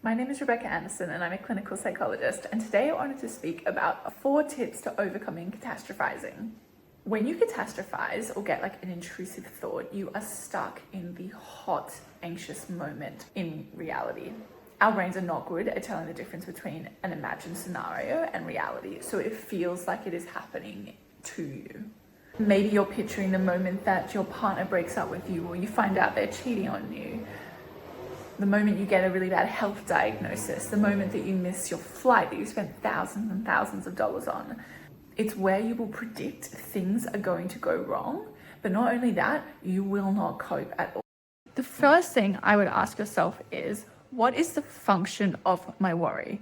My name is Rebecca Anderson and I'm a clinical psychologist, and today I wanted to speak about 4 tips to overcoming catastrophizing. When you catastrophize or get like an intrusive thought, you are stuck in the hot, anxious moment in reality. Our brains are not good at telling the difference between an imagined scenario and reality, so it feels like it is happening to you. Maybe you're picturing the moment that your partner breaks up with you or you find out they're cheating on you. The moment you get a really bad health diagnosis, the moment that you miss your flight that you spent thousands and thousands of dollars on. It's where you will predict things are going to go wrong, but not only that, you will not cope at all. The first thing I would ask yourself is, what is the function of my worry?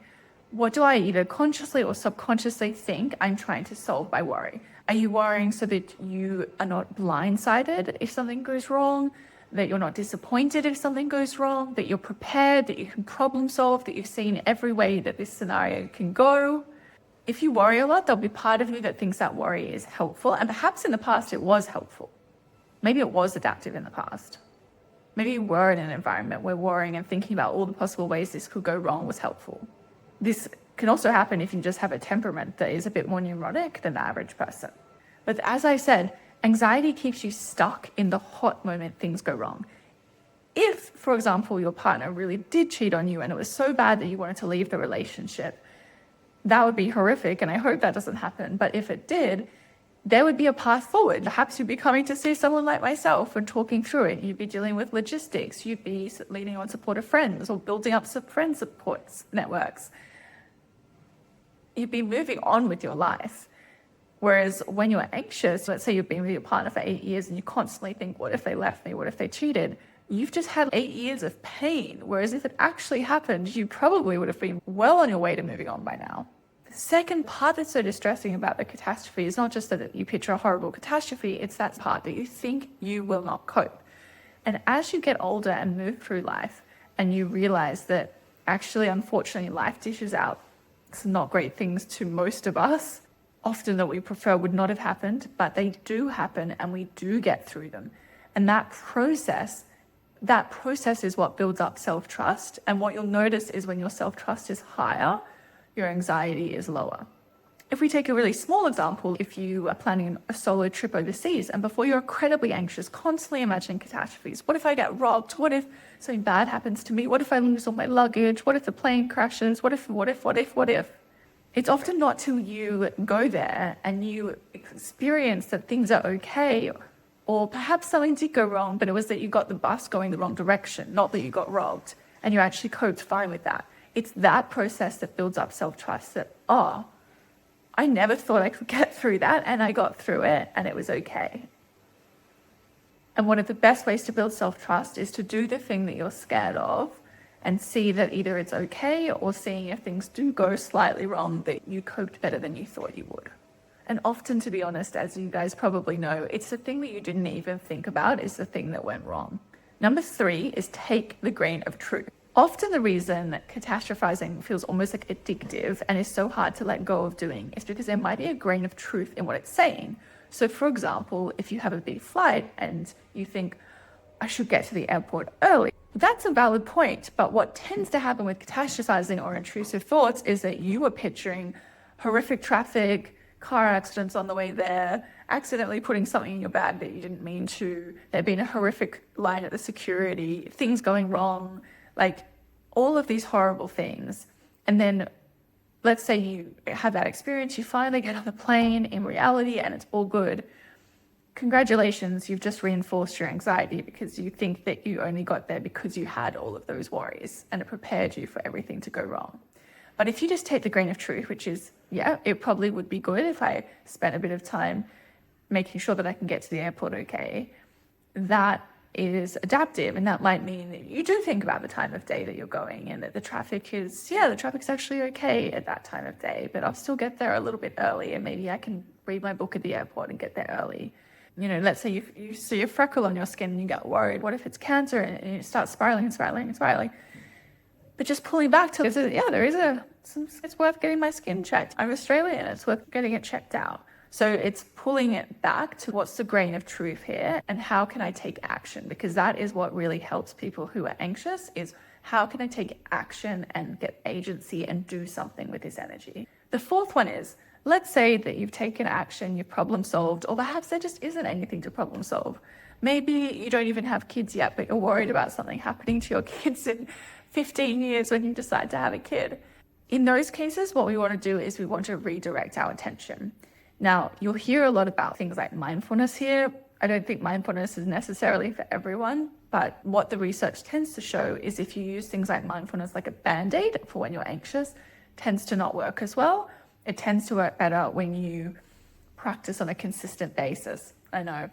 What do I either consciously or subconsciously think I'm trying to solve by worry? Are you worrying so that you are not blindsided if something goes wrong? That you're not disappointed if something goes wrong, that you're prepared, that you can problem solve, that you've seen every way that this scenario can go? If you worry a lot, there'll be part of you that thinks that worry is helpful, and perhaps in the past it was helpful. Maybe it was adaptive in the past. Maybe you were in an environment where worrying and thinking about all the possible ways this could go wrong was helpful. This can also happen if you just have a temperament that is a bit more neurotic than the average person. But as I said, anxiety keeps you stuck in the hot moment things go wrong. If, for example, your partner really did cheat on you and it was so bad that you wanted to leave the relationship, that would be horrific, and I hope that doesn't happen. But if it did, there would be a path forward. Perhaps you'd be coming to see someone like myself and talking through it. You'd be dealing with logistics. You'd be leaning on supportive friends or building up some friend support networks. You'd be moving on with your life. Whereas when you're anxious, let's say you've been with your partner for 8 years and you constantly think, what if they left me? What if they cheated? You've just had 8 years of pain. Whereas if it actually happened, you probably would have been well on your way to moving on by now. The second part that's so distressing about the catastrophe is not just that you picture a horrible catastrophe, it's that part that you think you will not cope. And as you get older and move through life and you realize that actually, unfortunately, life dishes out some not great things to most of us, often that we prefer would not have happened, but they do happen and we do get through them. And that process is what builds up self-trust. And what you'll notice is when your self-trust is higher, your anxiety is lower. If we take a really small example, if you are planning a solo trip overseas and before you're incredibly anxious, constantly imagining catastrophes. What if I get robbed? What if something bad happens to me? What if I lose all my luggage? What if the plane crashes? What if? It's often not till you go there and you experience that things are okay, or perhaps something did go wrong, but it was that you got the bus going the wrong direction, not that you got robbed, and you actually coped fine with that. It's that process that builds up self-trust that, oh, I never thought I could get through that, and I got through it, and it was okay. And one of the best ways to build self-trust is to do the thing that you're scared of and see that either it's okay, or seeing if things do go slightly wrong, that you coped better than you thought you would. And often, to be honest, as you guys probably know, it's the thing that you didn't even think about is the thing that went wrong. Number 3 is take the grain of truth. Often the reason that catastrophizing feels almost like addictive and is so hard to let go of doing is because there might be a grain of truth in what it's saying. So for example, if you have a big flight and you think, I should get to the airport early, that's a valid point. But what tends to happen with catastrophizing or intrusive thoughts is that you are picturing horrific traffic, car accidents on the way there, accidentally putting something in your bag that you didn't mean to, there being a horrific line at the security, things going wrong, like all of these horrible things. And then let's say you have that experience, you finally get on the plane in reality and it's all good. Congratulations, you've just reinforced your anxiety because you think that you only got there because you had all of those worries and it prepared you for everything to go wrong. But if you just take the grain of truth, which is, yeah, it probably would be good if I spent a bit of time making sure that I can get to the airport okay, that is adaptive. And that might mean that you do think about the time of day that you're going and that the traffic's actually okay at that time of day, but I'll still get there a little bit early and maybe I can read my book at the airport and get there early. You know, let's say you see a freckle on your skin and you get worried. What if it's cancer? And it starts spiraling. But just pulling back to, it's worth getting my skin checked. I'm Australian, it's worth getting it checked out. So it's pulling it back to what's the grain of truth here and how can I take action? Because that is what really helps people who are anxious, is how can I take action and get agency and do something with this energy? The fourth one is, let's say that you've taken action, you've problem solved, or perhaps there just isn't anything to problem solve. Maybe you don't even have kids yet, but you're worried about something happening to your kids in 15 years when you decide to have a kid. In those cases, what we want to do is we want to redirect our attention. Now, you'll hear a lot about things like mindfulness here. I don't think mindfulness is necessarily for everyone, but what the research tends to show is if you use things like mindfulness like a band-aid for when you're anxious, tends to not work as well. It tends to work better when you practice on a consistent basis. I know.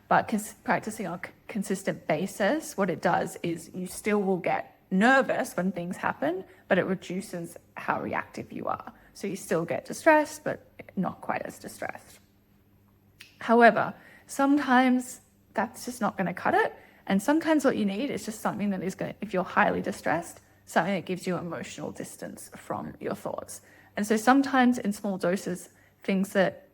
But practicing on a consistent basis, what it does is you still will get nervous when things happen, but it reduces how reactive you are. So you still get distressed, but not quite as distressed. However, sometimes that's just not going to cut it. And sometimes what you need is just something that is going to, if you're highly distressed, something that gives you emotional distance from your thoughts. And so sometimes in small doses, things that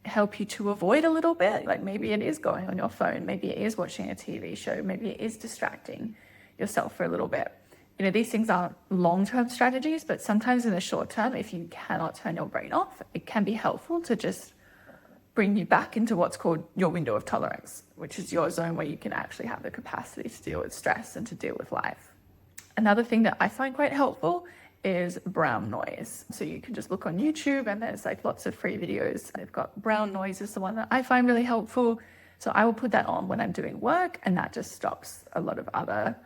help you to avoid a little bit, like maybe it is going on your phone, maybe it is watching a TV show, maybe it is distracting yourself for a little bit. You know, these things aren't long-term strategies, but sometimes in the short term, if you cannot turn your brain off, it can be helpful to just bring you back into what's called your window of tolerance, which is your zone where you can actually have the capacity to deal with stress and to deal with life. Another thing that I find quite helpful is brown noise. So you can just look on YouTube and there's like lots of free videos. They've got brown noise is the one that I find really helpful. So I will put that on when I'm doing work, and that just stops a lot of other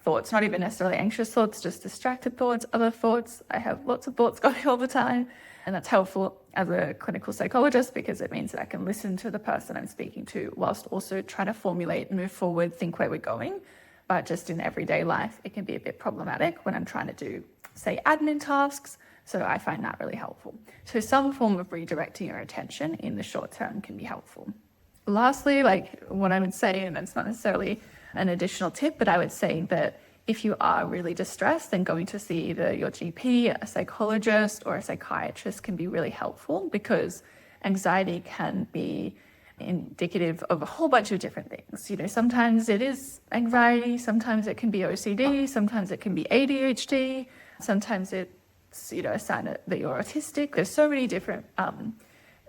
thoughts, not even necessarily anxious thoughts, just distracted thoughts, other thoughts. I have lots of thoughts going all the time, and that's helpful as a clinical psychologist because it means that I can listen to the person I'm speaking to whilst also trying to formulate, move forward, think where we're going. But just in everyday life, it can be a bit problematic when I'm trying to do, say, admin tasks. So I find that really helpful. So some form of redirecting your attention in the short term can be helpful. Lastly, like what I would say, and it's not necessarily an additional tip, but I would say that if you are really distressed, then going to see either your GP, a psychologist, or a psychiatrist can be really helpful because anxiety can be indicative of a whole bunch of different things. You know, sometimes it is anxiety, sometimes it can be OCD, sometimes it can be ADHD, sometimes it's, you know, a sign that you're autistic. There's so many different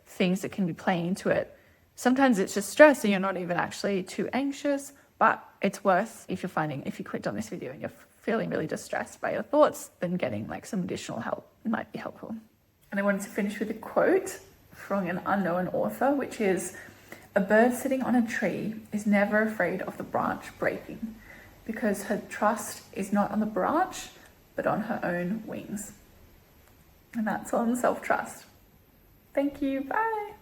things that can be playing into it. Sometimes it's just stress and you're not even actually too anxious, but it's worth, if you clicked on this video and you're feeling really distressed by your thoughts, then getting like some additional help might be helpful. And I wanted to finish with a quote from an unknown author, which is, "A bird sitting on a tree is never afraid of the branch breaking because her trust is not on the branch, but on her own wings." And that's on self-trust. Thank you. Bye.